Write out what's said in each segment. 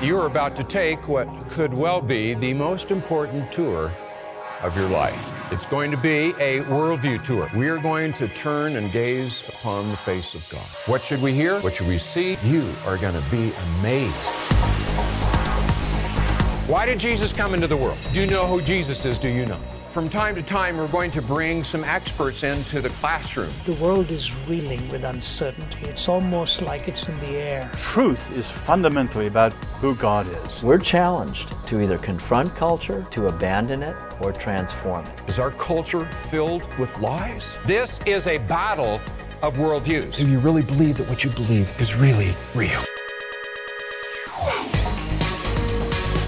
You're about to take what could well be the most important tour of your life. It's going to be a worldview tour. We are going to turn and gaze upon the face of God. What should we hear? What should we see? You are going to be amazed. Why did Jesus come into the world? Do you know who Jesus is? Do you know? From time to time, we're going to bring some experts into the classroom. The world is reeling with uncertainty. It's almost like it's in the air. Truth is fundamentally about who God is. We're challenged to either confront culture, to abandon it, or transform it. Is our culture filled with lies? This is a battle of worldviews. Do you really believe that what you believe is really real?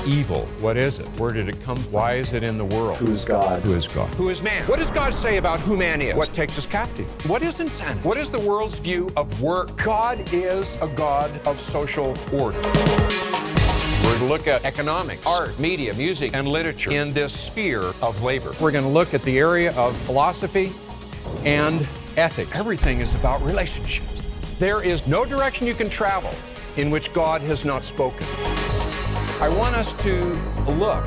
Evil, what is it? Where did it come from? Why is it in the world? Who is God? Who is God? Who is man? What does God say about who man is? What takes us captive? What is insanity? What is the world's view of work? God is a God of social order. We're going to look at economics, art, media, music, and literature in this sphere of labor. We're going to look at the area of philosophy and ethics. Everything is about relationships. There is no direction you can travel in which God has not spoken. I want us to look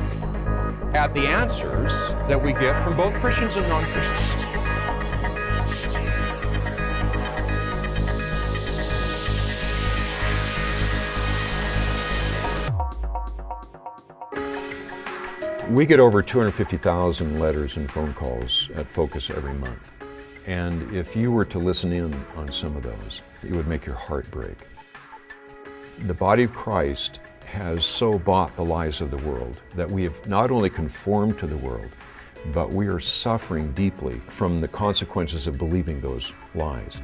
at the answers that we get from both Christians and non-Christians. We get over 250,000 letters and phone calls at Focus every month. And if you were to listen in on some of those, it would make your heart break. The body of Christ has so bought the lies of the world that we have not only conformed to the world, but we are suffering deeply from the consequences of believing those lies.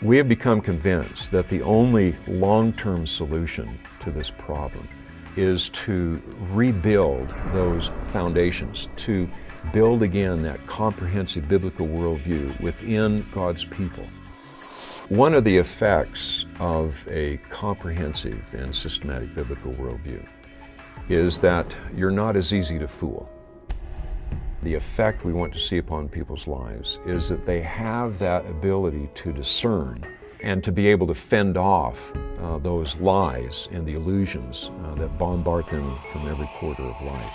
We have become convinced that the only long-term solution to this problem is to rebuild those foundations, to build again that comprehensive biblical worldview within God's people. One of the effects of a comprehensive and systematic biblical worldview is that you're not as easy to fool. The effect we want to see upon people's lives is that they have that ability to discern and to be able to fend off those lies and the illusions that bombard them from every quarter of life.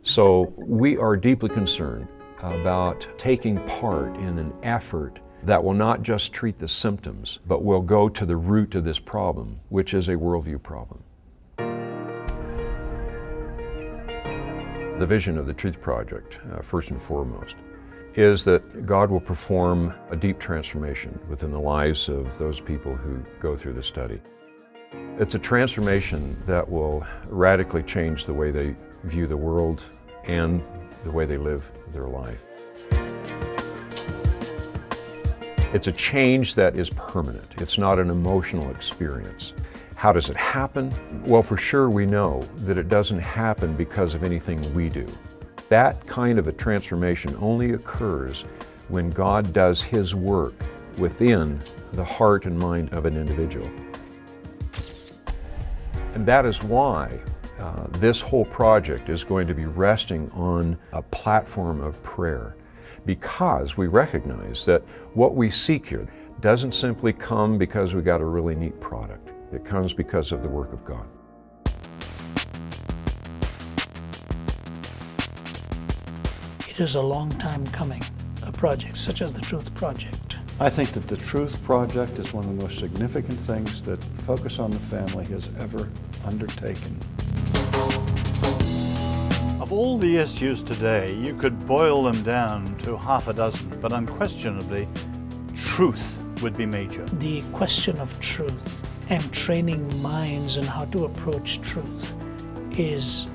So we are deeply concerned about taking part in an effort that will not just treat the symptoms, but will go to the root of this problem, which is a worldview problem. The vision of the Truth Project, first and foremost, is that God will perform a deep transformation within the lives of those people who go through the study. It's a transformation that will radically change the way they view the world and the way they live their life. It's a change that is permanent. It's not an emotional experience. How does it happen? Well, for sure we know that it doesn't happen because of anything we do. That kind of a transformation only occurs when God does His work within the heart and mind of an individual. And that is why this whole project is going to be resting on a platform of prayer, because we recognize that what we seek here doesn't simply come because we got a really neat product. It comes because of the work of God. It is a long time coming, a project such as the Truth Project. I think that the Truth Project is one of the most significant things that Focus on the Family has ever undertaken. Of all the issues today, you could boil them down to half a dozen, but unquestionably, truth would be major. The question of truth and training minds in how to approach truth is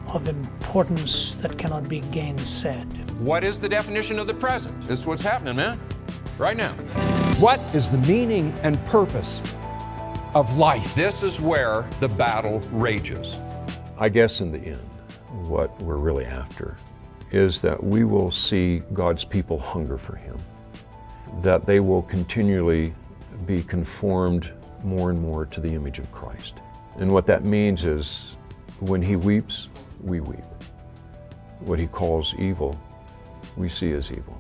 of importance that cannot be gainsaid. What is the definition of the present? This is what's happening, man, right now. What is the meaning and purpose of life? This is where the battle rages. I guess in the end, what we're really after is that we will see God's people hunger for Him. that they will continually be conformed more and more to the image of Christ. And what that means is when he weeps, we weep. What he calls evil, we see as evil.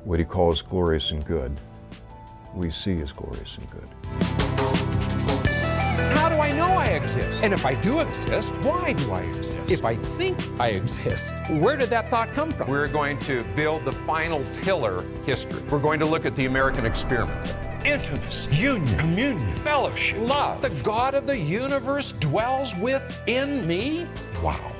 What he calls glorious and good, we see as glorious and good. How do I know I exist? And if I do exist, why do I exist? If I think I exist, where did that thought come from? We're going to build the final pillar history. We're going to look at the American experiment. Intimacy, union, communion, fellowship, love. The God of the universe dwells within me? Wow.